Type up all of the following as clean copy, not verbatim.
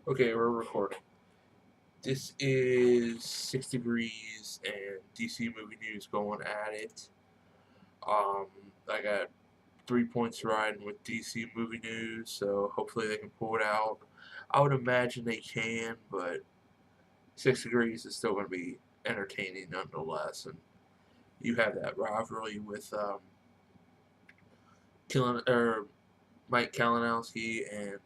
Okay, we're recording. This is 6 Degrees and DC Movie News going at it. Um, I got 3 points riding with DC Movie News, so hopefully they can pull it out. I would imagine they can, but 6 Degrees is still going to be entertaining nonetheless. And you have that rivalry with Mike Kalinowski and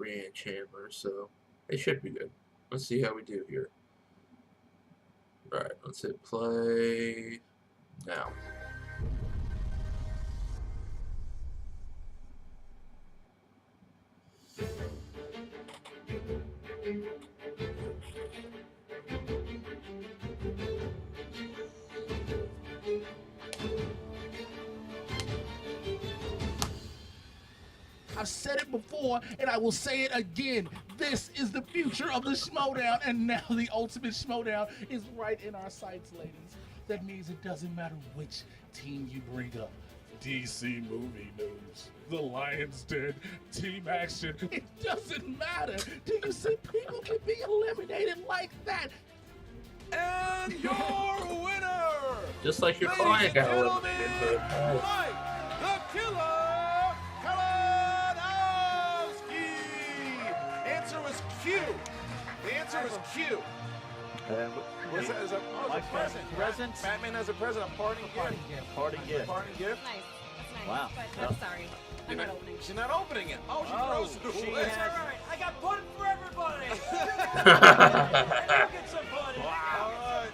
Brianne Chandler, so it should be good. Let's see how we do here. Alright, let's hit play now. I've said it before, and I will say it again. This is the future of the Schmoedown, and now the ultimate Schmoedown is right in our sights, ladies. That means it doesn't matter which team you bring up. DC Movie News, The Lion's Den, Team Action. It doesn't matter. Do you see people can be eliminated like that? And your winner, Just like your ladies client and got eliminated, gentlemen, but Mike the Killer Kalinowski. Answer was Q. The answer was Q. What's that? Is a present. Present. Batman has a present. A parting gift. Parting gift. Parting gift. Nice. That's nice. Wow. But I'm sorry. I'm not opening. She's not opening it. Oh, she Oh, throws it she away. has- All right. I got pudding for everybody. Get some pudding. All right.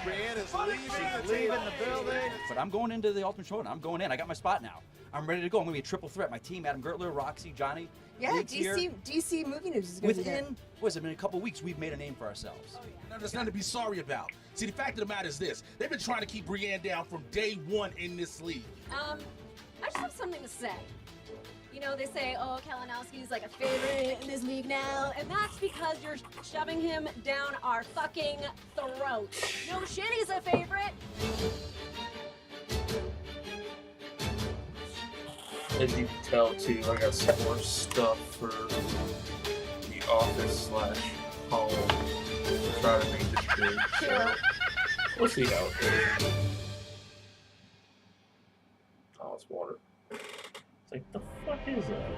Brianne is leaving the Leaving table. the building. But I'm going into the Ultimate Showdown. I'm going in. I got my spot now. I'm ready to go. I'm going to be a triple threat. My team, Adam Gertler, Roxy, Johnny. Yeah, League's here. DC Movie News is going to be there. Within, what is it, in a couple weeks, we've made a name for ourselves. Now, there's nothing to be sorry about. See, the fact of the matter is this. They've been trying to keep Brianne down from day one in this league. I just have something to say. You know, they say, oh, Kalinowski's like a favorite in this league now, and that's because you're shoving him down our fucking throat. No shit, he's a favorite. as you can tell too, I got some more stuff for the office / home. Try to make this big, so we'll see how it goes. Oh, it's water. It's like, the fuck is that?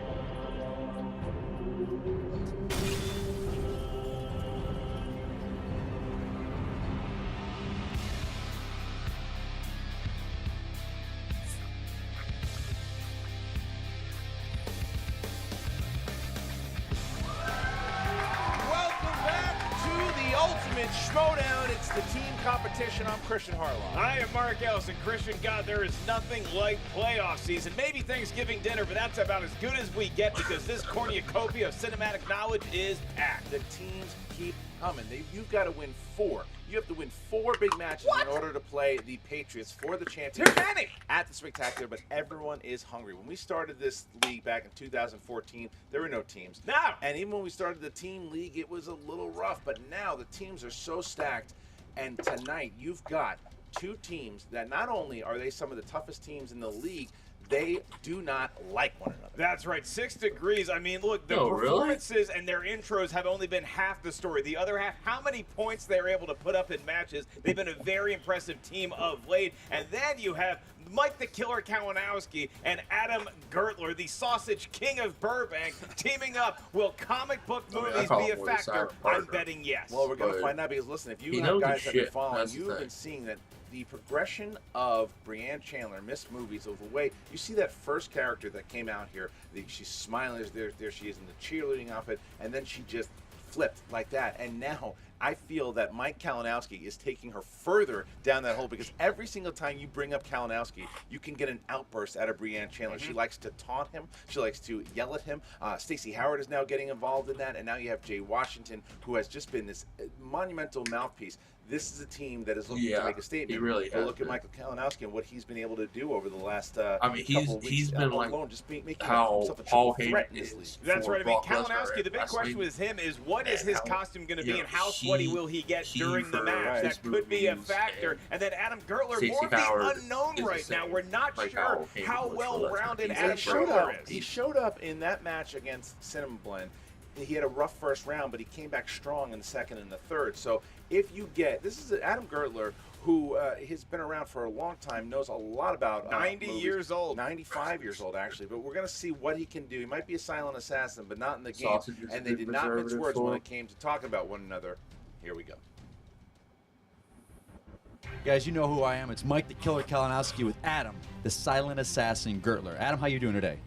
Welcome back to the Ultimate Schmoedown. It's the team competition. I'm Christian Harlow. I am Mark Ellison. Christian, God, there is nothing like playoff season. Maybe Thanksgiving dinner, but that's about as good as we get because this cornucopia of cinematic knowledge is packed. The teams keep coming. You've got to win 4. You have to win 4 big matches in order to play the Patriots for the championship. Too many! At the Spectacular, but everyone is hungry. When we started this league back in 2014, there were no teams. No! And even when we started the team league, it was a little rough. But now the teams are so stacked. And tonight, you've got 2 teams that not only are they some of the toughest teams in the league, they do not like one another. That's right, 6 Degrees. I mean, look, the Oh, really? performances and their intros have only been half the story. The other half, how many points they're able to put up in matches. They've been a very impressive team of late. And then you have Mike the Killer Kalinowski and Adam Gertler, the sausage king of Burbank, teaming up. Will comic book I movies call be a him Willie factor? Silent I'm Partner. betting yes. Well, we're going to But find out because, listen, if he you knows guys his have been shit. following, That's the you've thing. been seeing that the progression of Brianne Chandler, Miss Movies, of the way you see that first character that came out here, she's smiling, there she is in the cheerleading outfit, and then she just flipped like that. And now I feel that Mike Kalinowski is taking her further down that hole because every single time you bring up Kalinowski, you can get an outburst out of Brianne Chandler. She likes to taunt him. She likes to yell at him. Stacey Howard is now getting involved in that, and now you have Jay Washington, who has just been this monumental mouthpiece. This is a team that is looking to make a statement. he really But has look at been. Michael Kalinowski and what he's been able to do over the last I mean, couple of weeks he's been like alone, just making how himself a Paul triple threat in Heyman this league. is. That's for right. I mean, Brock Lesnar Kalinowski, the big wrestling. question with him is what is And his how, costume going to you be know, and how he- sweaty will he get he during the for match? his That could be a movies factor. And then Adam Gertler, Stacey more of the Howard unknown is the right now. same. We're not Like sure how Heyman how was for well-rounded Lesnar. Adam He's He showed Gertler up. is. He showed up in that match against Cinnamon Blend, he had a rough first round, but he came back strong in the second and the third. So if you get, this is Adam Gertler, who has been around for a long time, knows a lot about 90 movies. years old. 95 years old, actually. But we're going to see what he can do. He might be a silent assassin, but not in the game. Sausage is And a they good did not mince preservative words for when him. it came to talking about one another. Here we go. Guys, you know who I am. It's Mike the Killer Kalinowski with Adam, the silent assassin Gertler. Adam, how you doing today?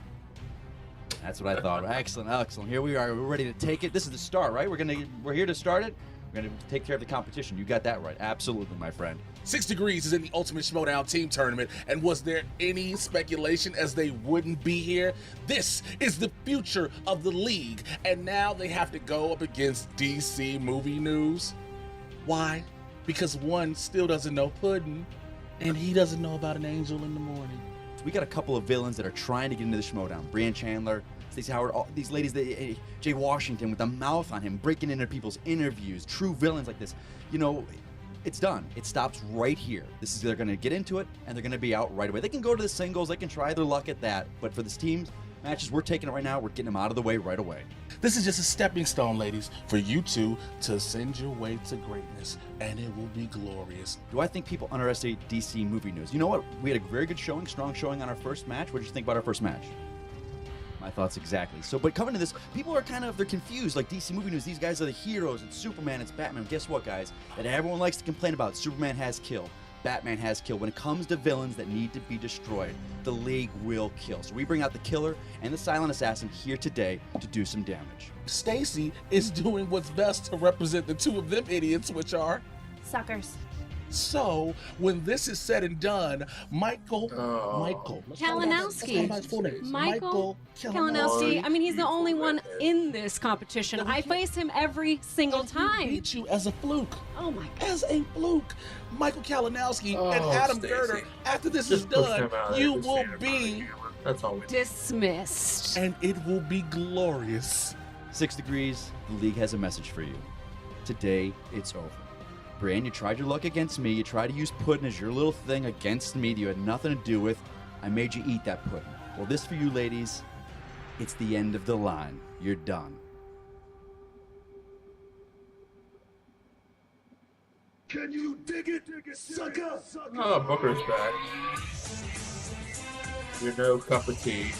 That's what I thought. Excellent, excellent. Here we are. We're ready to take it. This is the start, right? We're here to start it. We're gonna take care of the competition. You got that right. Absolutely, my friend. 6 Degrees is in the Ultimate Schmoedown team tournament, and was there any speculation as they wouldn't be here? This is the future of the league, and now they have to go up against DC Movie News. Why? Because one still doesn't know Puddin', and he doesn't know about an angel in the morning. We got a couple of villains that are trying to get into the Schmoedown. Brian Chandler, Stacey Howard, all these ladies, Jay Washington with the mouth on him, breaking into people's interviews, true villains like this. You know, it's done. It stops right here. They're going to get into it, and they're going to be out right away. They can go to the singles. They can try their luck at that. But for this team's matches, we're taking it right now. We're getting them out of the way right away. This is just a stepping stone, ladies, for you two to ascend your way to greatness, and it will be glorious. Do I think people underestimate DC Movie News? You know what? We had a very good showing, strong showing on our first match. What did you think about our first match? My thoughts exactly. So, but coming to this, people are they're confused. Like DC Movie News, these guys are the heroes. It's Superman, it's Batman. Guess what, guys? That everyone likes to complain about. Superman has kill. Batman has kill. When it comes to villains that need to be destroyed, the League will kill. So we bring out the Killer and the Silent Assassin here today to do some damage. Stacy is doing what's best to represent the two of them idiots, which are. Suckers. So, when this is said and done, Michael Kalinowski. Michael Kalinowski. I mean, he's the only one in this competition. I face him every single He time. beat you as a fluke. Oh my God. As a fluke. Michael Kalinowski and Oh, Adam Stacey. Gertler, after this Just is push done, them out. you Just will stand in front of the be, camera. That's all we need. Dismissed. and it will be glorious. 6 Degrees, the League has a message for you. Today, it's over. Brian, you tried your luck against me. You tried to use Puddin' as your little thing against me that you had nothing to do with. I made you eat that Puddin'. Well, this for you ladies, it's the end of the line. You're done. Can you dig it, sucker? Oh, Booker's back. You're no cup of tea.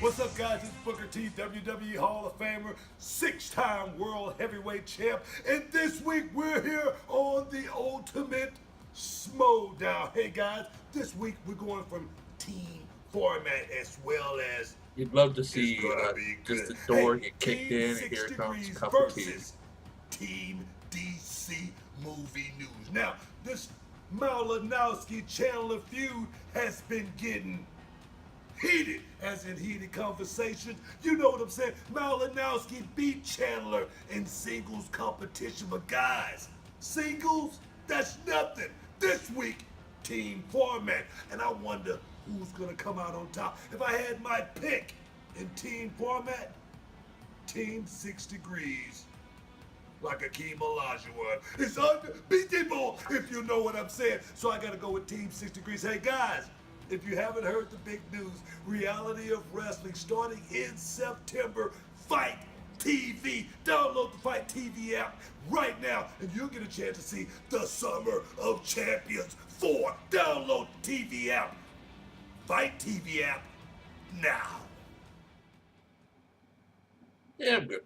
What's up, guys? It's Booker T, WWE Hall of Famer, 6-time World Heavyweight Champ, and this week we're here on the Ultimate Schmoedown. Hey, guys, this week we're going from team format as well as You'd love to see it's gonna be just good. the door Hey, get kicked Team in, and 6 here comes Degrees cup of tea. versus Team DC Movie News. Now, this Malinowski-Chandler feud has been getting heated, as in heated conversation. You know what I'm saying? Malinowski beat Chandler in singles competition, but guys, singles, that's nothing. This week, team format, and I wonder who's gonna come out on top. If I had my pick in team format, Team 6 Degrees, like Akeem Olajuwon, is unbeatable, if you know what I'm saying. So I gotta go with Team 6 Degrees. Hey guys, if you haven't heard the big news, Reality of Wrestling starting in September, Fight TV. Download the Fight TV app right now, and you'll get a chance to see the Summer of Champions 4. Download the TV app, Fight TV app, now. Yeah, I'm good.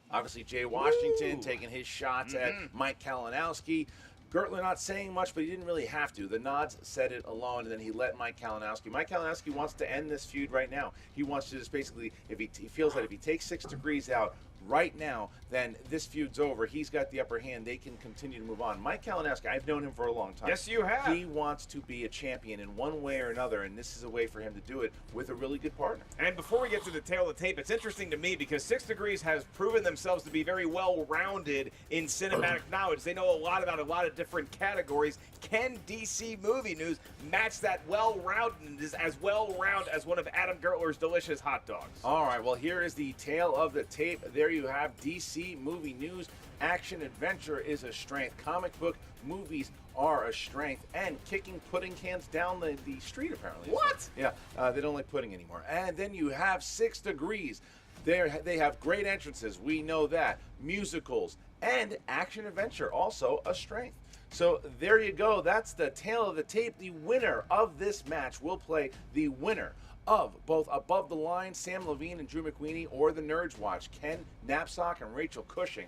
Obviously, Jay Washington taking his shots at Mike Kalinowski. Gertler not saying much, but he didn't really have to. The nods said it alone, and then he let Mike Kalinowski. Mike Kalinowski wants to end this feud right now. He wants to just basically, if he feels that if he takes 6 Degrees out right now, then this feud's over. He's got the upper hand. They can continue to move on. Mike Kalinowski, I've known him for a long time. Yes, you have. He wants to be a champion in one way or another, and this is a way for him to do it with a really good partner. And before we get to the tail of the tape, it's interesting to me because 6 Degrees has proven themselves to be very well-rounded in cinematic knowledge. They know a lot about a lot of different categories. Can DC Movie News match that well-roundedness as well-round as one of Adam Gertler's delicious hot dogs? All right, well, here is the tail of the tape. There you have DC Movie News. Action adventure is a strength. Comic book movies are a strength. And kicking pudding cans down the street, apparently. What? Yeah, they don't like pudding anymore. And then you have 6 Degrees. They have great entrances. We know that. Musicals and action adventure, also a strength. So there you go. That's the tale of the tape. The winner of this match will play the winner of both Above the Line, Sam Levine and Drew McWeeny, or the Nerds Watch, Ken Knapsack and Rachel Cushing.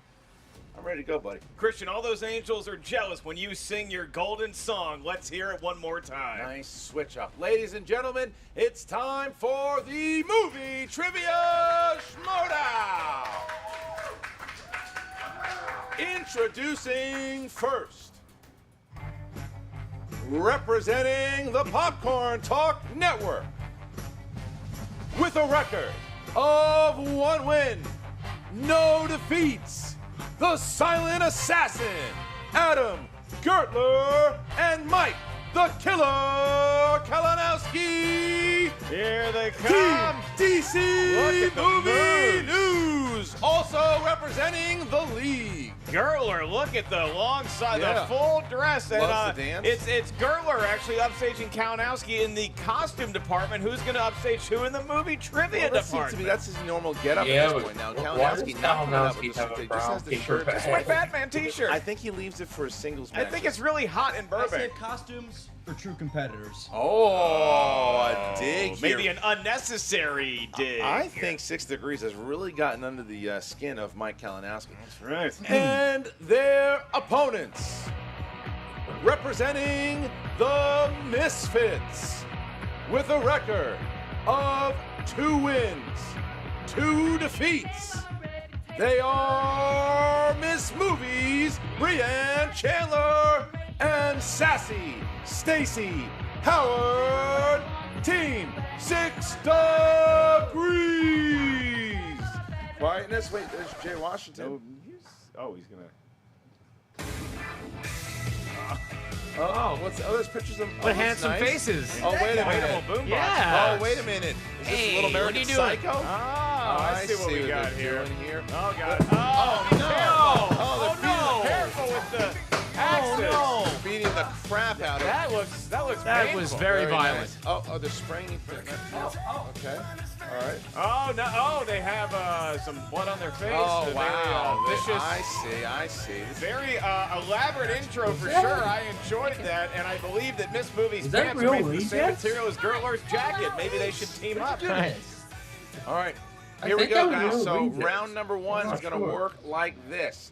I'm ready to go, buddy. Christian, all those angels are jealous when you sing your golden song. Let's hear it one more time. Nice switch up. Ladies and gentlemen, it's time for the movie trivia Schmoedown. Introducing first, representing the Popcorn Talk Network, with a record of 1 win, no defeats, the silent assassin, Adam Gertler and Mike the Killer Kalinowski. Here they come. Team DC Look at the Movie moves. News, also representing the league. Gertler, look at the long side, Yeah. the full dress. And, Loves the dance. It's Gertler actually upstaging Kalinowski in the costume department. Who's going to upstage who in the movie trivia Well, that seems to department? be that's his normal getup Yeah, at this but point now. why does Kalinowski not coming out with Kalinowski the have a suit. He just brown has the paper shirt. bag? Just My like Batman t-shirt. I think he leaves it for a singles I match. think it's really hot in I Burbank. said costumes for true competitors. Oh, a dig here. Maybe an unnecessary dig. I think 6 Degrees has really gotten under the skin of Mike Kalinowski. That's right. And their opponents, representing the Misfits, with a record of 2 wins, 2 defeats. They are Miss Movies, Brianne Chandler, and Sassy Stacy Howard, Team 6 Degrees. Quietness. Wait, there's Jay Washington. He's gonna. Oh, there's pictures of. What that's handsome nice. faces. Oh, wait a Animal minute. boombox. Yeah. Oh, wait a minute. Is this Hey, Little what are American you doing? Psycho? Oh, I see what we got they're here. doing here. Oh god. Oh, Oh, no. no. Oh, they're no. beating Careful with the axes. Beating the crap out of That looks That painful. was very violent. nice. Oh, they're spraying each other. Okay. All right. Oh no! Oh, they have some blood on their face. Oh, A wow. Very, vicious. I see. Very elaborate intro for sure. I enjoyed that, and I believe that Miss Movie's Is that pants real are made from the same rejects? material as Gertler's jacket. Maybe they should team up. All right. I Here we think go, that was guys. So real rejects. round number 1 I'm is not going to sure. work like this.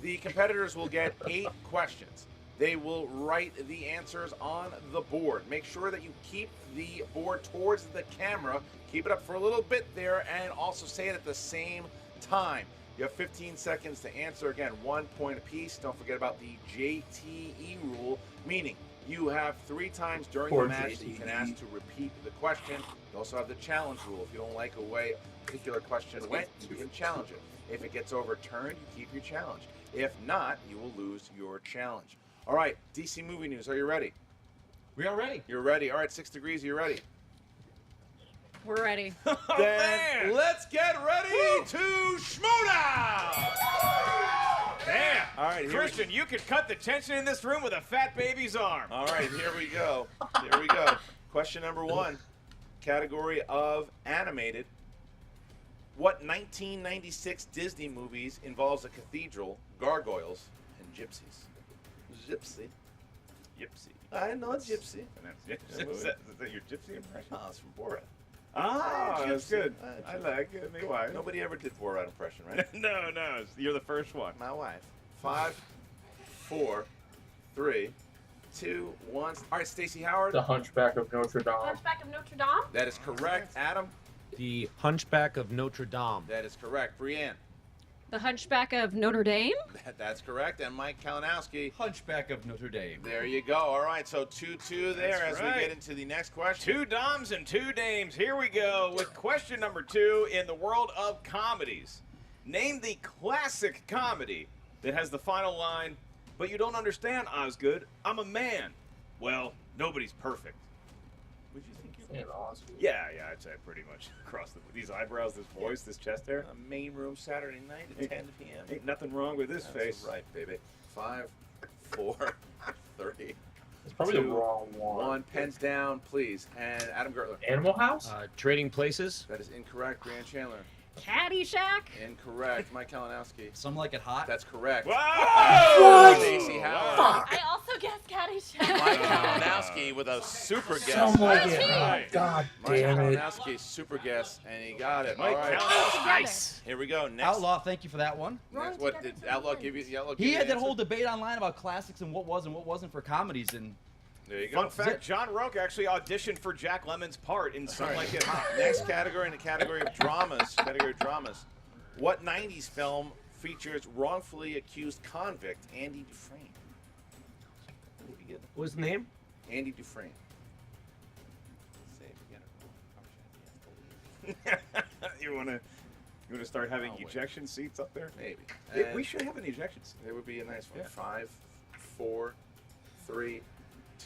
The competitors will get 8 questions. They will write the answers on the board. Make sure that you keep the board towards the camera. Keep it up for a little bit there, and also say it at the same time. You have 15 seconds to answer. Again, 1 point apiece. Don't forget about the JTE rule, meaning you have 3 times during the Poor match that you can ask JTE. to repeat the question. You also have the challenge rule. If you don't like a way a particular question went, you can challenge it. If it gets overturned, you keep your challenge. If not, you will lose your challenge. All right, DC Movie News, are you ready? We are ready. You're ready. All right, 6 Degrees, are you ready? We're ready. Oh, Then man. let's get ready to Schmoedown! Damn. All right, here Christian, you could cut the tension in this room with a fat baby's arm. All right, here we go. Here we go. Question number 1, category of animated. What 1996 Disney movies involves a cathedral, gargoyles, and gypsies? Gypsy. Gypsy. I know gypsy. And that's, is that your gypsy impression? Oh, it's from Borat. Ah, that's Gypsy. good. Ah, I like it. Me wife. Nobody ever did Borat impression, right? No, you're the first one. My wife. 5, 4, 3, 2, 1. All right, Stacey Howard. The Hunchback of Notre Dame. Hunchback of Notre Dame. That is correct. Adam. The Hunchback of Notre Dame. That is correct. Brianne. The Hunchback of Notre Dame. That's correct. And Mike Kalinowski. Hunchback of Notre Dame. There you go. All right, so 2-2 there That's as right. we get into the next question. 2 Doms and 2 Dames. Here we go with question number 2 in the world of comedies. Name the classic comedy that has the final line, "But you don't understand, Osgood. I'm a man." Well, nobody's perfect. Would you think And Oscar. Yeah, I'd say pretty much across these eyebrows, this voice, this chest hair. a main room Saturday night at 10 p.m.? Ain't nothing wrong with this That's face. right, baby. 5, 4, 3, It's probably 2, the wrong one. 1. Pens down, please. And Adam Gertler. Animal House? Trading Places. That is incorrect. Brianne Chandler. Caddyshack. Incorrect. Mike Kalinowski. Some like it hot. That's correct. Wow! Stacey Howard. I also guessed Caddyshack. Mike Kalinowski with a super guess. Some like it. Right. God Mike damn it. Kalinowski, super guess, and he got it. Mike All right. Kalinowski. Nice. Here we go. Next. Outlaw, thank you for that one. Next, what did Outlaw give you? The Outlaw give He you had the that answer? whole debate online about classics and what was and what wasn't for comedies, and There you go. Fun fact, John Roque actually auditioned for Jack Lemmon's part in Some All right. Like It Hot. Next category in the category of dramas. What 90s film features wrongfully accused convict Andy Dufresne? Who did we get? What was the name? Andy Dufresne. Say it again. You wanna start having Oh, wait. ejection seats up there? Maybe. We And should have an ejection seat. It would be a nice one. Yeah. 5, 4, 3,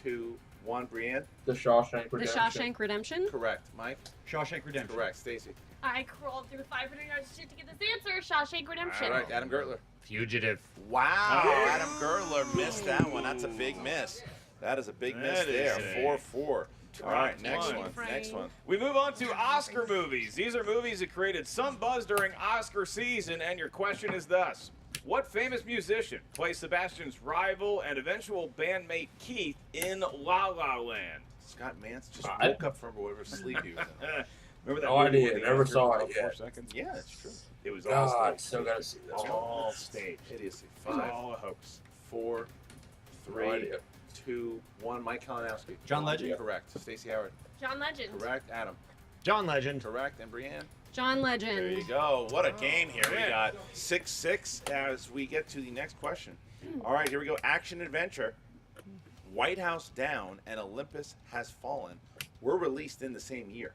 2, 1. Brienne? The Shawshank The Redemption. Shawshank Redemption. Correct. Mike? Shawshank Redemption. Correct. Stacy? I crawled through 500 yards of shit to get this answer. Shawshank Redemption. All right. Adam Gertler? Fugitive. Wow. Oh. Adam Gertler missed that one. That's a big miss. That is a big miss That there. is a 4-4. All right. Next one. one. Next one. We move on to Oscar movies. These are movies that created some buzz during Oscar season, and your question is thus. What famous musician plays Sebastian's rival and eventual bandmate Keith in La La Land? Scott Mance just I- woke up from whatever sleep he was in. Remember that No movie idea. where the Never Oscars saw were it about 4 yet. seconds? Yeah, that's true. It was all God, staged. still gotta see this one. All staged. Idiocy. It was 5, all a hoax. 4, No 3, idea. 2, 1. Mike Kalinowski. John Legend. Correct. Stacey Howard. John Legend. Correct. Adam. John Legend. Correct. And Brienne. John Legend. There you go. What a game here. We man. got 6-6 as we get to the next question. All right, here we go. Action adventure. White House Down and Olympus Has Fallen were released in the same year.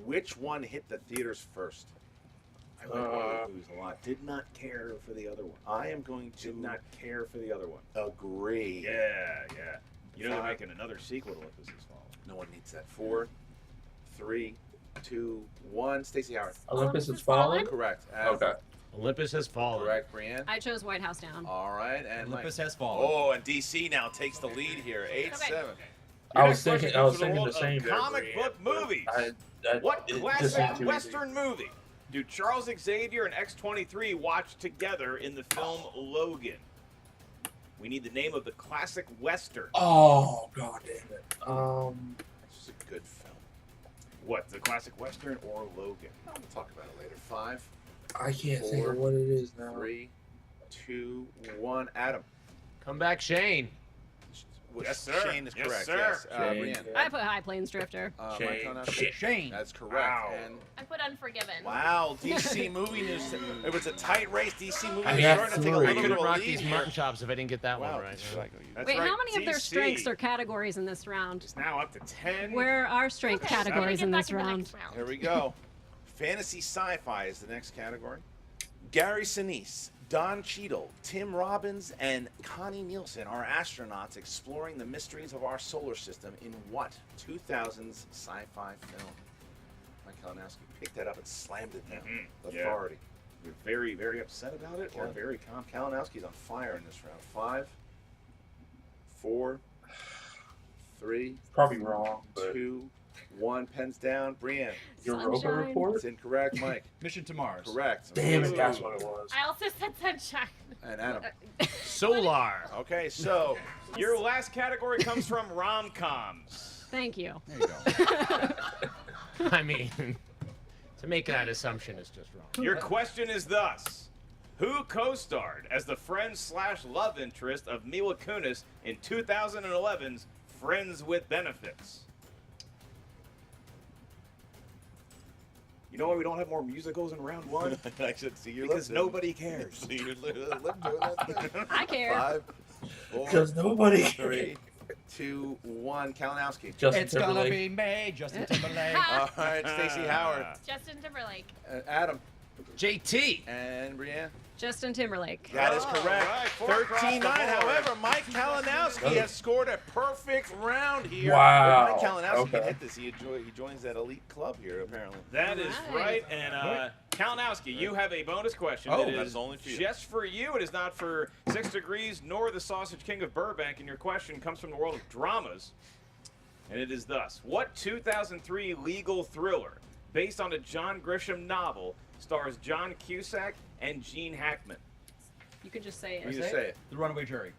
Which one hit the theaters first? I like one of those movies a lot. Did not care for the other one. I am going to Did not care for the other one. agree. Yeah, yeah. You know they're Five. making another sequel to Olympus Has Fallen. No one needs that. 4, 3, 2, 1. Stacey Howard. Olympus Has Has Fallen? Fallen? Correct. Adam. Okay. Olympus Has Fallen. Correct. Brienne. I chose White House Down. All right. And Olympus Mike. Has Fallen. Oh, and DC now takes the lead here. 8-7. I Your was next thinking question comes from the world of same. there, comic Brienne, book but movies. it What just seemed classic too easy. Western movie do Charles Xavier and X-23 watch together in the film Logan? We need the name of the classic Western. Oh, god damn it. This is a good film. What, the classic Western or Logan? We'll talk about it later. 5, I can't think Four, of what it is now. 3, 2, 1. Adam. Come back, Shane. Yes, sir. Shane is Yes, correct. sir. Yes. Shane. Brienne. I put High Plains Drifter. Mike Shane. Kalinowski. Shane. That's correct. Wow. And I put Unforgiven. wow, DC movie news. It was a tight race. DC movie I news have starting to take a three. I little bit couldn't of a rock lead these here. mutton chops if I didn't get that Wow. one right. Should I go use That's Wait, right. how many of their DC strengths are categories in this round? is now up to 10. Where are strength Okay, categories so in we get this back in the round? next round. Here we go. Fantasy sci-fi is the next category. Gary Sinise, Don Cheadle, Tim Robbins, and Connie Nielsen are astronauts exploring the mysteries of our solar system in what 2000s sci-fi film? Mike Kalinowski picked that up and slammed it down. Yeah. Authority. You're very, very upset about it, or Cal- very confident? Kalinowski's on fire in this round. 5, 4, 3, Probably wrong, but 2, 1. Pens down. Brienne. Europa Sunshine. Report? It's incorrect. Mike. Mission to Mars. Correct. Damn it, Ooh. that's what it was. I also said Sunshine. And Adam. Solar. Okay, so Your last category comes from rom-coms. Thank you. There you go. I mean, to make that assumption is just wrong. Your question is thus. Who co-starred as the friend/love interest of Mila Kunis in 2011's Friends with Benefits? You know why we don't have more musicals in round one? I should see your Because lips. nobody cares. See your lip doing that thing. I care. 5, 4, Because nobody 3, 2, 1. Kalinowski. Justin It's gonna Timberlake. be me, Justin Timberlake. All right, Stacey Howard. Justin Timberlake. Adam. JT. And Brienne. Justin Timberlake. That is All correct. right, 4 across the 13-9. board. However, Mike Kalinowski has scored a perfect round here. Wow. If Mike Kalinowski can Okay. hit this. He joins that elite club here, apparently. That is Right. right. And Kalinowski, you have a bonus question. Oh, that that's is only for you. just for you. It is not for 6 Degrees nor the Sausage King of Burbank. And your question comes from the world of dramas. And it is thus. What 2003 legal thriller, based on a John Grisham novel, stars John Cusack and Gene Hackman. You can just say You it. just say it. The Runaway Jury.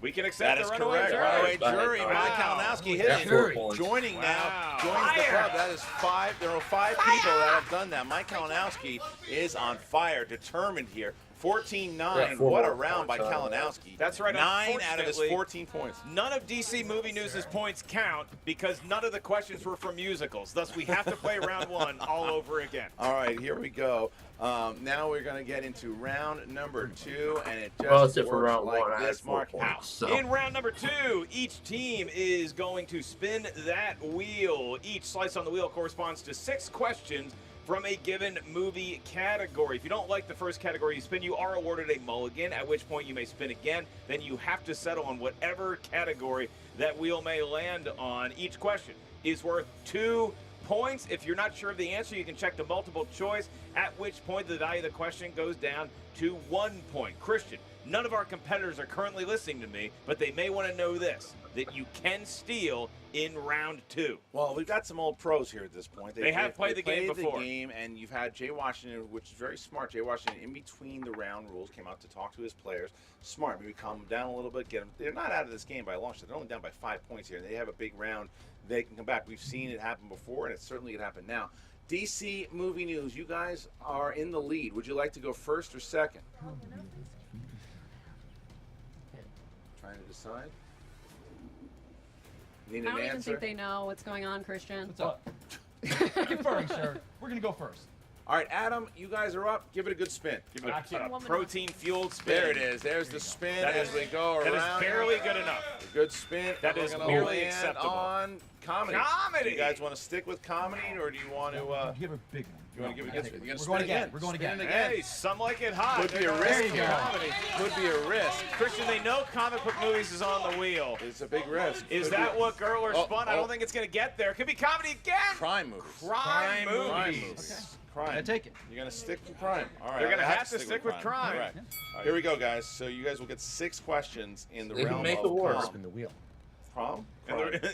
We can accept That is the runaway correct. jury. Runaway Wow. jury. Mike Kalinowski hit it. Jury. 4 points. Joining Wow. now, joins the club. That is 5. There are 5 people that have done that. Mike Kalinowski is on fire, determined here. 14-9. Yeah, 4 What a more round by points out of that. Kalinowski. That's right, 9 out of his unfortunately, 14 points. None of DC Movie News' points count because none of the questions were from musicals. Thus, we have to play round 1 all over again. All right, here we go. Now we're going to get into round number 2, and it just Well, that's it for works round like 1. I had this, 4 Mark. points. So. In round number 2, each team is going to spin that wheel. Each slice on the wheel corresponds to 6 questions from a given movie category. If you don't like the first category you spin, you are awarded a mulligan, at which point you may spin again. Then you have to settle on whatever category that wheel may land on. Each question is worth 2 points. If you're not sure of the answer, you can check the multiple choice, at which point the value of the question goes down to 1 point. Christian, none of our competitors are currently listening to me, but they may want to know this, that you can steal in round 2. Well, we've got some old pros here at this point. They have played the game before. And you've had Jay Washington, which is very smart. Jay Washington, in between the round rules, came out to talk to his players. Smart, maybe calm them down a little bit. Get them. They're not out of this game by a long shot. They're only down by 5 points here. They have a big round. They can come back. We've seen it happen before, and it certainly could happen now. DC Movie News, you guys are in the lead. Would you like to go first or second? Trying to decide. Need I an don't even answer? think they know what's going on, Christian. What's up? Conferring, sir. We're going to go first. All right, Adam, you guys are up. Give it a good spin. Give it Action. a protein-fueled spin. There it is. There's the spin That as is- we go That around. is barely good enough. A good spin. That We're is gonna merely land acceptable. on comedy. Comedy! You guys want to stick with comedy, or do you want to? Give a big one. You want to give it? You're gonna We're spin going again. again. We're going Spin again. it again. Hey, some like it hot. Could be a They're risk gonna here. comedy. Could be a risk. Christian, they know comic book movies is on the wheel. It's a big risk. Is Could that be- what Girl or Oh, Spun? I oh. don't think it's going to get there. Could be comedy again. Crime movies. Crime movies. Crime movies. Crime. I take it. You're gonna stick with crime. All right. They're gonna I have to stick with crime. All right. Here we go, guys. So you guys will get 6 questions in the They can realm make of it work. prom. the wheel. Prom?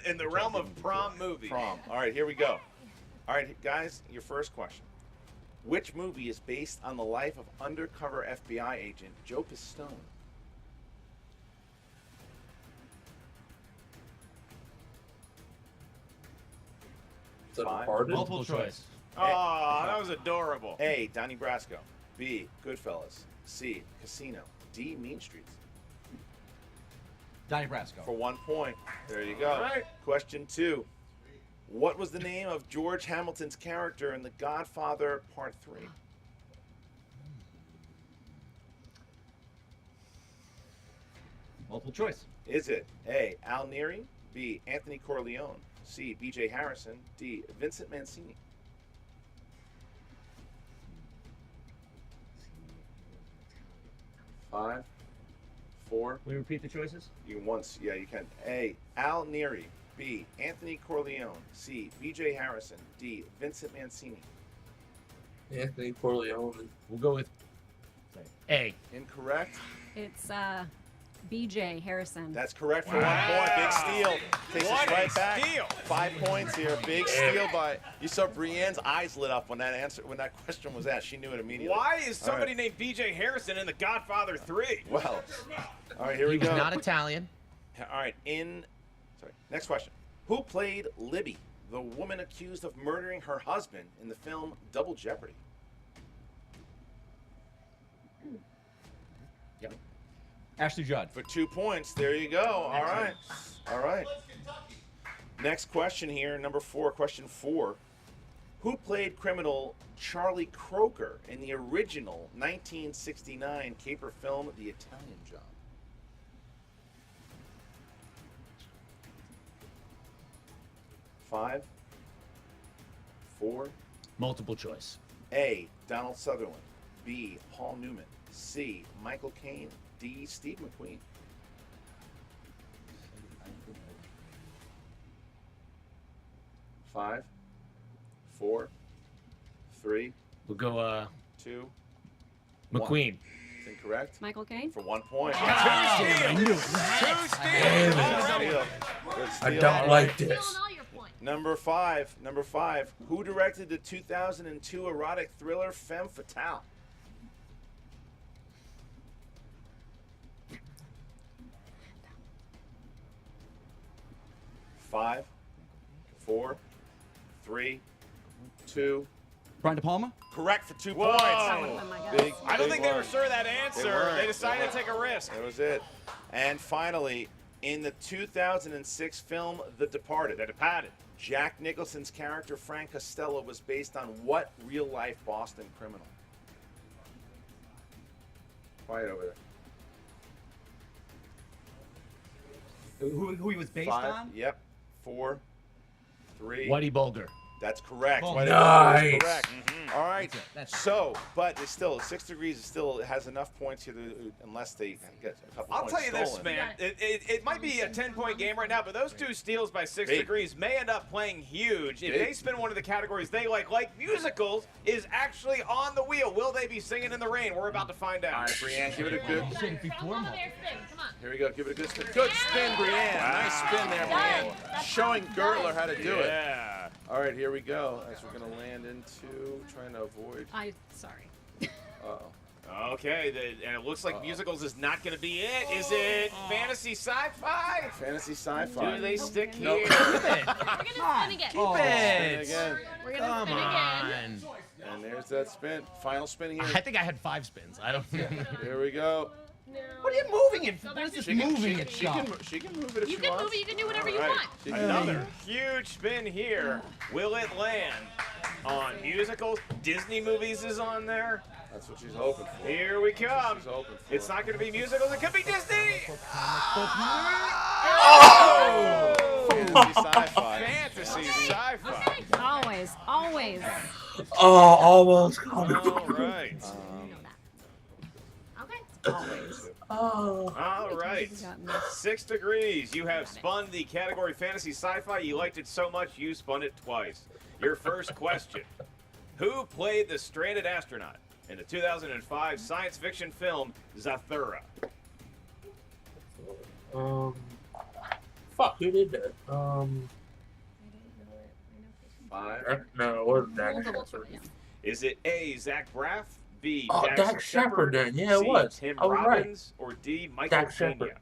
In the realm of prom movies. Prom. All right, here we go. All right, guys, your first question. Which movie is based on the life of undercover FBI agent Joe Pistone? Is that 5. Departed? Multiple choice. Oh, that was adorable. A. Donnie Brasco. B. Goodfellas. C. Casino. D. Mean Streets. Donnie Brasco. For 1 point. There you go. All right. Question 2. What was the name of George Hamilton's character in The Godfather Part 3? Multiple choice. Is it A. Al Neri, B. Anthony Corleone, C. B.J. Harrison, D. Vincent Mancini? Five, 4. Will you repeat the choices? You can once, yeah, you can. A. Al Neri, B. Anthony Corleone, C. B.J. Harrison, D. Vincent Mancini. Anthony Corleone. We'll go with A. Incorrect. It's BJ Harrison. That's correct for 1 point. Big steal. Takes us What a right back. steal. 5 points here. Big steal by. You saw Brienne's eyes lit up when that question was asked. She knew it immediately. Why is All right. somebody named B.J. Harrison in The Godfather 3? Well. All right, here He we was go. not Italian. All right, next question. Who played Libby, the woman accused of murdering her husband in the film Double Jeopardy? Ashley Judd. For 2 points. There you go. All right. All right. Next question here, number 4, question 4. Who played criminal Charlie Croker in the original 1969 caper film The Italian Job? Five, 4. Multiple choice. A. Donald Sutherland. B. Paul Newman. C. Michael Caine. D. Steve McQueen. Five, 4, 3, We'll go 2. McQueen. It's incorrect. Michael Caine. For 1 point. Two steals. Good Already. steal. Good I steal. don't All like right. this. Stealing all your points. Number five. Who directed the 2002 erotic thriller Femme Fatale? 5, 4, 3, 2. Brian De Palma? Correct for 2 Whoa. points. Oh my God. Big, I don't big think they were one. sure of that answer. weren't. They decided They to take a risk. That was it. And finally, in the 2006 film The Departed, Jack Nicholson's character Frank Costello was based on what real-life Boston criminal? Quiet over there. Who he was based 5. on? Yep. 4, 3. Whitey Bulger. That's correct. Oh, Whitey nice. Bulger is correct. All right. That's it. So, but it's still 6 degrees. It still has enough points here, unless they get a couple I'll points tell you this, stolen. man. It might be a 10-point game right now, but those 2 steals by 6 Big. degrees may end up playing huge. If Big. they spin one of the categories they like musicals, is actually on the wheel. Will they be singing in the rain? We're about to find out. All right, Brienne, give it a good. From Mama Bear spin. Come on. Here we go. Give it a good spin. Good spin, Brienne. Nice spin there, Brienne. Done. That's Showing how it's done. Gertler how to do it. Yeah. All right, here we go. As we're gonna land into trying to avoid. Sorry. Uh-oh. Okay, and it looks like musicals is not going to be it. Is it fantasy sci-fi? Fantasy sci-fi. Do they stick Nope. here? We're gonna spin again. Oh, Spin again. We're gonna come spin again. on. And there's that spin. Final spin here. I think I had 5 spins. I don't. Here we go. No. What are you moving it? Go What back is to this spin. moving it She shop? can, she can move it if You she can wants. move it. You can do whatever you All right. want. She can- Another huge spin here. Will it land on musicals? Disney movies is on there. That's what she's hoping for. Here we come. She's hoping for. It's not going to be musicals. It could be Disney. Fantasy sci-fi. Fantasy sci-fi. Always, always. Oh, almost. All right. Okay. Always. Oh. All right. 6 degrees. You have spun the category fantasy sci-fi. You liked it so much you spun it twice. Your first question. Who played the stranded astronaut in the 2005 science fiction film Zathura? Fuck, who did that? 5. No, it wasn't We'll Dak double Shepard. check, yeah. Is it A, Zach Braff, B, Oh, Jackson Dak Shepard then. Yeah, it C, was. Tim I was right. Robbins, or D, Michael Dak Pena? Shepard.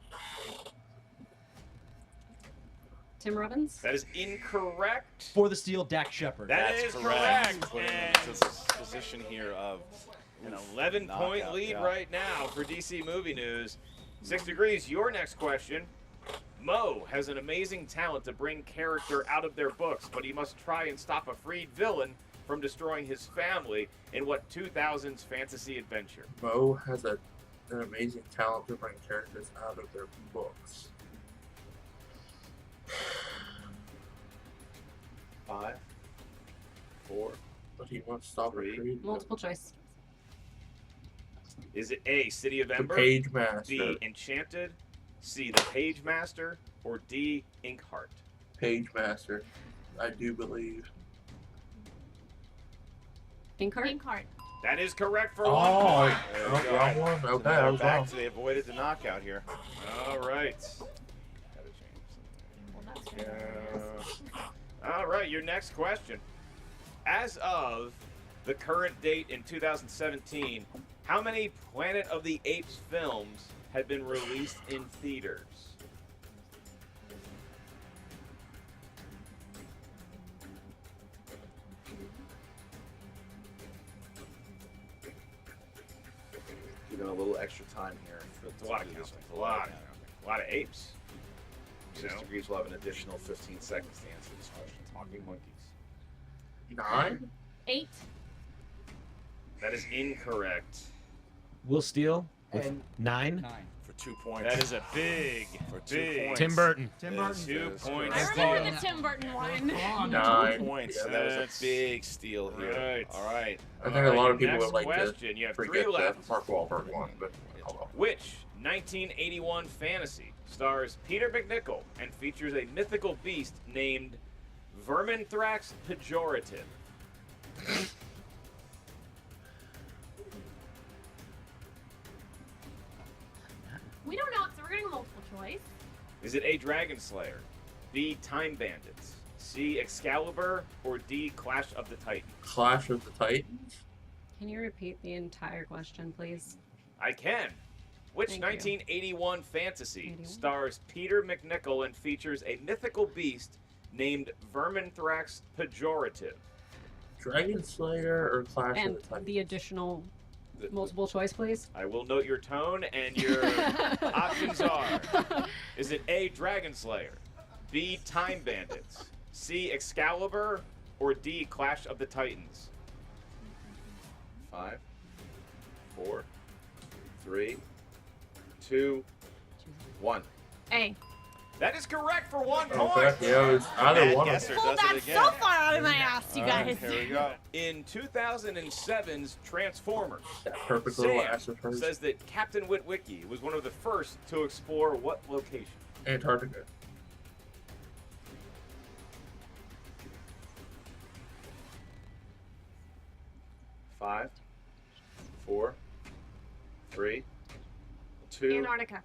Tim Robbins? That is incorrect. For the steal, Dak Shepard. That That's is correct. correct. Putting him And into this position here of an 11-point knockout, lead yeah. right now for DC Movie News. 6 degrees, your next question. Mo has an amazing talent to bring character out of their books, but he must try and stop a freed villain from destroying his family in what 2000s fantasy adventure? Mo has an amazing talent to bring characters out of their books. 5, 4. But he wants to stop Three. a creed. Multiple choice. Is it A, City of The Ember, Page Master. B, Enchanted, C, The Page Master, or D, Inkheart? Page Master. I do believe. Inkheart? Pink heart. That is correct for Oh, 1 point. There we go. wrong one. So Okay, now I was back wrong. to they avoided the knockout here. All right. Well, that's good. All right, your next question. As of the current date in 2017, how many Planet of the Apes films have been released in theaters? Giving a little extra time here. It's a lot of counting. A lot of apes. You 6 know? degrees will have an additional 15 seconds to answer this question. Talking monkeys. 9? 8. That is incorrect. Will Steele with And 9. 9. For 2 points. That is a big, For 2 big points. Tim Burton. Tim Yes, Burton. 2 yes, points. I yes. remember the Tim Burton one. 9. 2 points. Yeah. So that was That's- a big steal here. Right. All right. I think All a right, lot your of people next would like question. You to have 3 forget left. that Mark Wahlberg won, but oh well. Which 1981 fantasy stars Peter McNichol and features a mythical beast named Verminthrax Pejorative? We don't know, so we're getting a multiple choice. Is it A, Dragon Slayer, B, Time Bandits, C. Excalibur, or D. Clash of the Titans? Clash of the Titans. Can you repeat the entire question, please? I can. Which Thank you. 1981 fantasy 81? stars Peter McNichol and features a mythical beast named Verminthrax Pejorative? Dragon Slayer or Clash And of the Titans? the additional multiple choice, please. I will note your tone, and your options are: is it A. Dragon Slayer, B. Time Bandits, C. Excalibur, or D. Clash of the Titans? 5, 4, 3, 2, 1. A. That is correct for 1 Okay, point. yeah, it was either Bad one of guesser them. Pulled does it that again. so far out of my ass, you All right, guys. here we go. In 2007's Transformers, That perfect little Sam ass of hers. says that Captain Witwicky was one of the first to explore what location? Antarctica. Five, 4, 3, 2. Antarctica.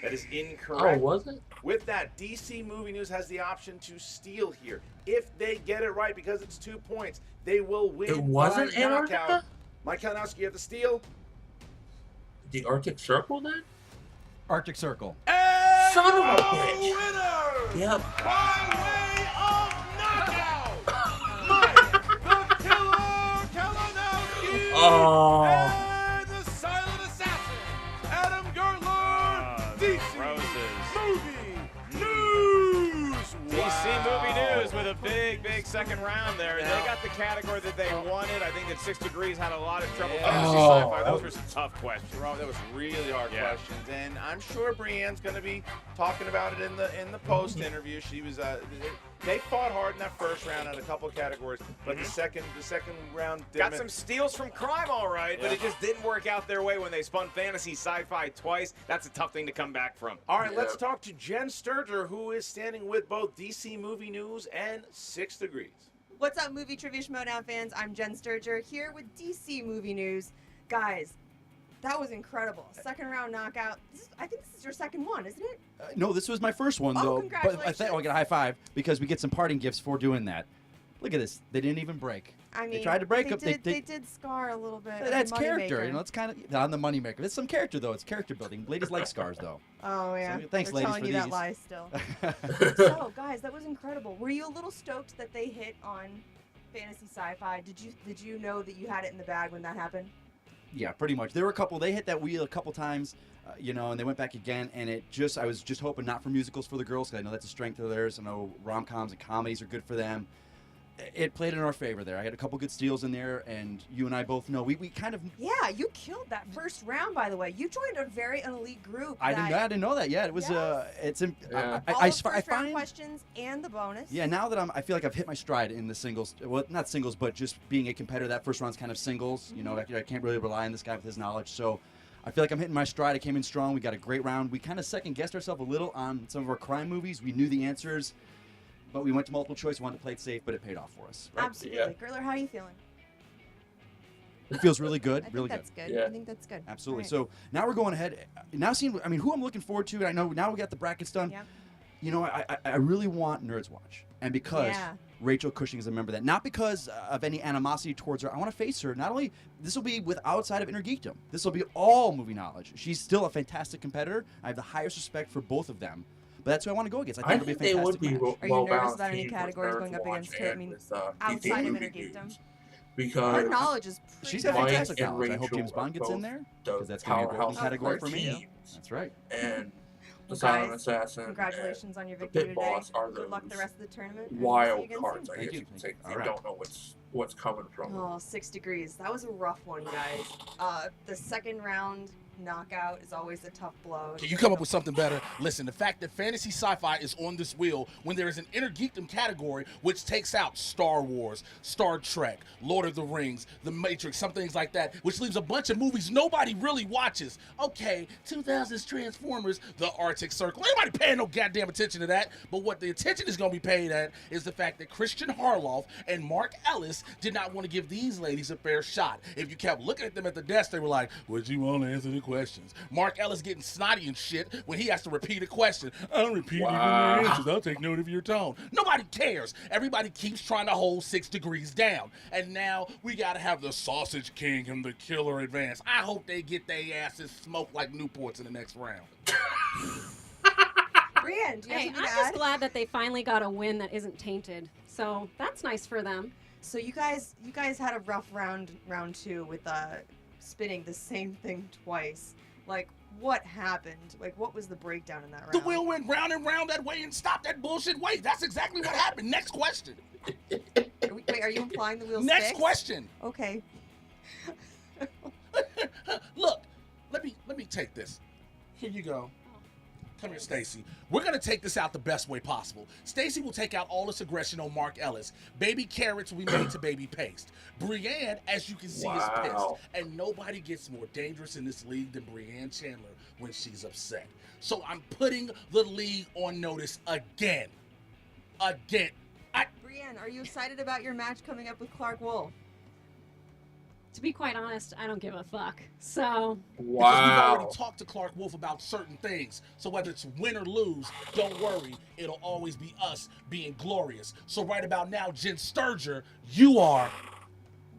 That is Oh, incorrect. was it? With that, DC Movie News has the option to steal here. If they get it right, because it's 2 points, they will win. It wasn't by knockout. Antarctica? Mike Kalinowski, you have to steal. The Arctic Circle then? Arctic Circle. And Son of a our bitch. winner Yep. by way of knockout, Mike the Killer Kalinowski Oh. and the Silent Assassin, Adam Gertler, DC Roses. Movie News. DC Movie News with a big second round there. Yeah. They got the category that they wanted. I think that 6 Degrees had a lot of trouble. Yeah. Fantasy Oh. sci-fi. Those were some tough questions. Wrong. That was really hard Yeah. questions, and I'm sure Brienne's going to be talking about it in the post interview. She was they fought hard in that first round in a couple of categories, but the second round Got some steals from crime, all right, but Yeah. it just didn't work out their way when they spun fantasy sci-fi twice. That's a tough thing to come back from. All right, Yeah. let's talk to Jen Sturger, who is standing with both DC Movie News and 6 Degrees. What's up, Movie Trivia Schmoedown fans? I'm Jen Sturger here with DC Movie News. Guys, that was incredible. Second round knockout. I think this is your second one, isn't it? No, this was my first one, Oh, though. But congratulations. I'll get a high five because we get some parting gifts for doing that. Look at this. They didn't even break. I mean, They tried to break up. They did scar a little bit. That's Moneymaker. character. You know, it's kind of on the moneymaker. It's some character, though. It's character building. Ladies like scars, though. Oh, yeah. So, thanks, They're ladies, telling for you that these. lie still. So, guys, that was incredible. Were you a little stoked that they hit on fantasy sci-fi? Did you know that you had it in the bag when that happened? Yeah, pretty much. There were a couple. They hit that wheel a couple times, and they went back again. And I was just hoping not for musicals for the girls, because I know that's a strength of theirs. I know rom-coms and comedies are good for them. It played in our favor there. I had a couple good steals in there, and you and I both know we kind of. Yeah, you killed that first round, by the way. You joined a very elite group. I didn't know that yet. It was Yes. it's Yeah. All I the first round find questions and the bonus. yeah, now that I feel like I've hit my stride in the singles. Well, not singles, but just being a competitor. That first round's kind of singles. You know, I can't really rely on this guy with his knowledge. So I feel like I'm hitting my stride. I came in strong. We got a great round. We kind of second guessed ourselves a little on some of our crime movies. We knew the answers, but we went to multiple choice. We wanted to play it safe, but it paid off for us. Right? Absolutely. Yeah. Gertler, how are you feeling? It feels really good. I think Really that's good. good. Yeah. I think that's good. Absolutely. All right. So now we're going ahead. Now seeing, I mean, who I'm looking forward to. I know now we got the brackets done. Yep. You know, I really want Nerds Watch, and because Yeah. Rachel Cushing is a member of that, not because of any animosity towards her. I want to face her. Not only this will be with outside of Inner Geekdom. This will be all movie knowledge. She's still a fantastic competitor. I have the highest respect for both of them. But that's who I want to go against. I think I it'll be a think they would fantastic be match. Are you well nervous balanced about any team with categories Nerds going up Watch against her? I and mean, with, outside DC of Movie Inner Geekdom? News. Her Because knowledge is pretty She's got Mike fantastic and knowledge. I hope Rachel James Bond are gets in both there, the because that's going to be a golden powerhouse category of for their me. teams. That's right. And the Well, Silent guys, Assassin. Congratulations on your the victory Pit today. Boss are Good luck the those rest of the tournament. and and we'll see you wild again cards, soon. I Thank guess you. you could say. All You right. don't know what's coming from them. Oh, 6 degrees. That was a rough one, guys. The second round knockout is always a tough blow. Can you come up with something better? Listen, the fact that fantasy sci-fi is on this wheel when there is an Inner Geekdom category which takes out Star Wars, Star Trek, Lord of the Rings, The Matrix, some things like that, which leaves a bunch of movies nobody really watches. Okay, 2000s Transformers, The Arctic Circle. Ain't nobody paying no goddamn attention to that. But what the attention is going to be paid at is the fact that Christian Harloff and Mark Ellis did not want to give these ladies a fair shot. If you kept looking at them at the desk, they were like, would you want to answer the questions. Mark Ellis getting snotty and shit when he has to repeat a question. I'll repeat even Wow. your answers. I'll take note of your tone. Nobody cares. Everybody keeps trying to hold 6 degrees down. And now we gotta have the Sausage King and the Killer advance. I hope they get their asses smoked like Newports in the next round. Brienne, do you have Hey, something I'm to just add? glad that they finally got a win that isn't tainted. So that's nice for them. So you guys had a rough round 2 with spinning the same thing twice. Like, what happened? Like, what was the breakdown in that round? The wheel went round and round that way and stopped that bullshit way. That's exactly what happened. Next question. Wait, are you implying the wheel's Next fixed? question. Okay. Look, let me take this. Here you go. Come here, Stacy. We're gonna take this out the best way possible. Stacy will take out all this aggression on Mark Ellis. Baby carrots will be made to baby paste. Brienne, as you can see, is pissed. Wow. And nobody gets more dangerous in this league than Brienne Chandler when she's upset. So I'm putting the league on notice again. Again. Brienne, are you excited about your match coming up with Clark Wolf? To be quite honest, I don't give a fuck. So, Because we've Wow. already talked to Clark Wolf about certain things. So whether it's win or lose, don't worry. It'll always be us being glorious. So right about now, Jen Sturger, you are...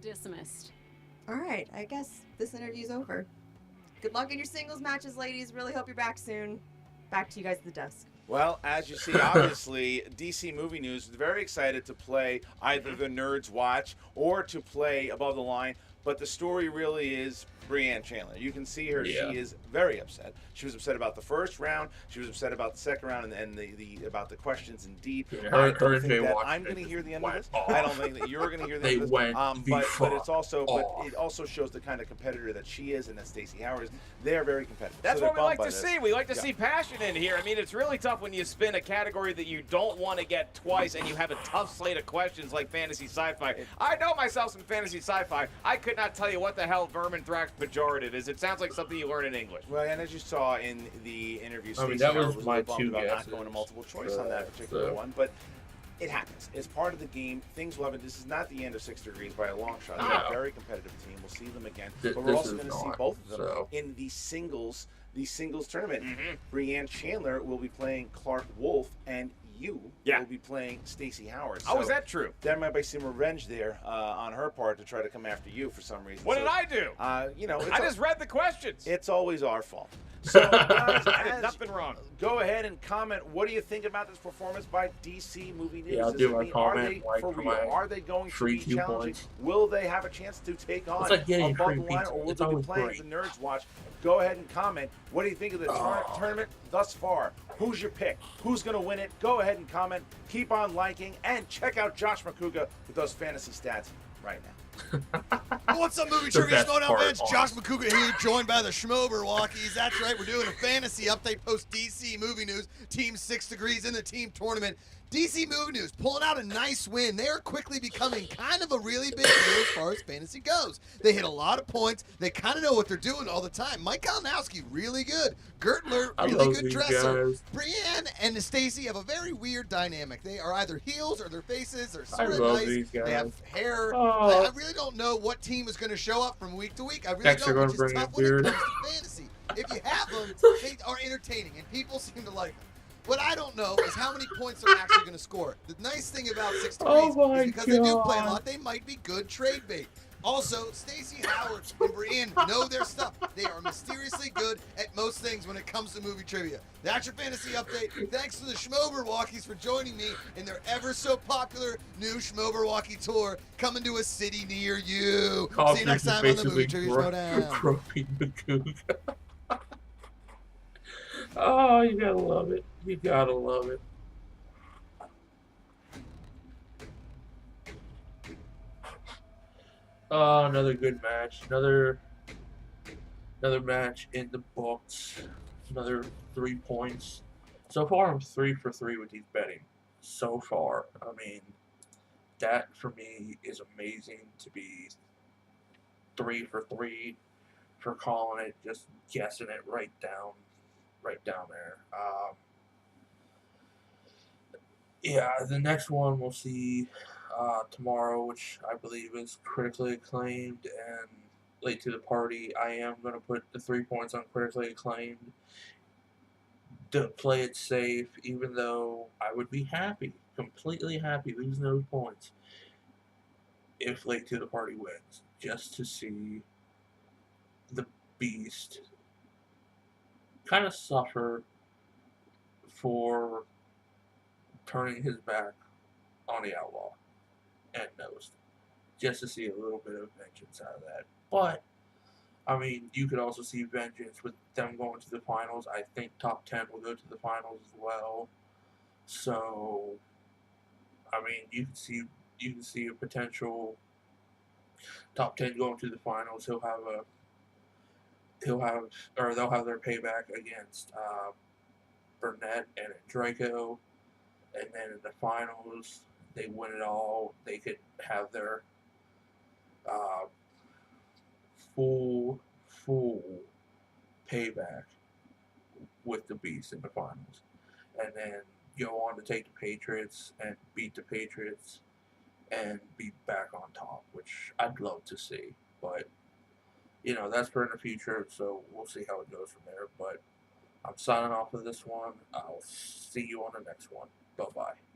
dismissed. All right, I guess this interview's over. Good luck in your singles matches, ladies. Really hope you're back soon. Back to you guys at the desk. Well, as you see, obviously, DC Movie News is very excited to play either the Nerds Watch or to play Above the Line, but the story really is Brienne Chandler. You can see her; Yeah. she is very upset. She was upset about the first round. She was upset about the second round, and the about the questions. Indeed, Yeah, I her don't and think Jay that Watson I'm going to hear the end of went this. off. I don't think that you're going to hear the They end of this. went But it's also, but off. it also shows the kind of competitor that she is, and that Stacey Howard is. They are very competitive. That's So what we they're like bummed to by this. see. We like to Yeah. see passion in here. I mean, it's really tough when you spin a category that you don't want to get twice and you have a tough slate of questions like fantasy sci-fi. I know myself some fantasy sci-fi. I could not tell you what the hell Verminthrax pejorative is. It sounds like something you learn in English. Well, and as you saw in the interview, I mean, Stacey that Howard was was a my little bummed two about not guesses. going to multiple choice on that particular So- one, but it happens. It's part of the game. Things will happen. This is not the end of 6 Degrees by a long shot. They're a No. very competitive team. We'll see them again, Th- but we're this also is going to see not, both of them so. in the singles tournament. Mm-hmm. Brienne Chandler will be playing Clark Wolf, and you Yeah. will be playing Stacey Howard. How is So that true? there might be some revenge there on her part to try to come after you for some reason. What So, did I do? You know, I just read the questions. it's always our fault. So, guys, I did as- nothing wrong. Go ahead and comment. What do you think about this performance by DC Movie News? Yeah, I'll Does do it my mean- comment, Are they like, for for real? my Are they going to free be 2 challenging? points. Will they have a chance to take on It's like getting Above free the Line, pizza. or will It's they be always playing free. the Nerds Watch? Go ahead and comment. What do you think of the Oh. tournament thus far? Who's your pick? Who's going to win it? Go ahead and comment. Keep on liking and check out Josh McCouga with those fantasy stats right now. What's up, movie The trivia best Schmoedown part, fans? Josh honestly. McCouga here, joined by the Schmoedown. That's right, we're doing a fantasy update post DC Movie News. Team 6 Degrees in the team tournament. DC Movie News pulling out a nice win. They are quickly becoming kind of a really big deal as far as fantasy goes. They hit a lot of points. They kind of know what they're doing all the time. Mike Kalinowski, really good. Gertler, I really love good these dresser. guys. Brienne and Stacey have a very weird dynamic. They are either heels or their faces are sort of love nice. these They have guys. hair. Oh. I really don't know what team is going to show up from week to week. I really Dexter don't, gonna which is bring tough his when it beard. comes to fantasy. If you have them, they are entertaining, and people seem to like them. What I don't know is how many points they're actually going to score. The nice thing about 6 Degrees Oh my is because they do play a God. lot, they might be good trade bait. Also, Stacey Howard and Brienne know their stuff. They are mysteriously good at most things when it comes to movie trivia. That's your fantasy update. Thanks to the Schmoedown for joining me in their ever so popular new Schmoedown tour coming to a city near you. See you next time on the Movie Trivia Schmoedown. Groping the Cougar. Oh, you gotta love it. You gotta love it. Oh, another good match. Another match in the books. Another 3 points. So far, I'm 3 for 3 with these betting. So far, I mean, that for me is amazing to be 3 for 3 for calling it, just guessing it right down there. Yeah, the next one we'll see tomorrow, which I believe is critically acclaimed and late to the party. I am going to put the 3 points on critically acclaimed to play it safe, even though I would be happy, completely happy, losing those points if late to the party wins, just to see the Beast kind of suffer for turning his back on the Outlaw and Nost, just to see a little bit of vengeance out of that. But I mean, you could also see vengeance with them going to the finals. I think top 10 will go to the finals as well. So, I mean, you can see a potential top 10 going to the finals. They'll have their payback against Burnett and Draco, and then in the finals they win it all. They could have their uh, full payback with the Beast in the finals, and then go on to take the Patriots and beat the Patriots and be back on top, which I'd love to see. But that's for in the future, so we'll see how it goes from there. But I'm signing off of this one. I'll see you on the next one. Bye bye.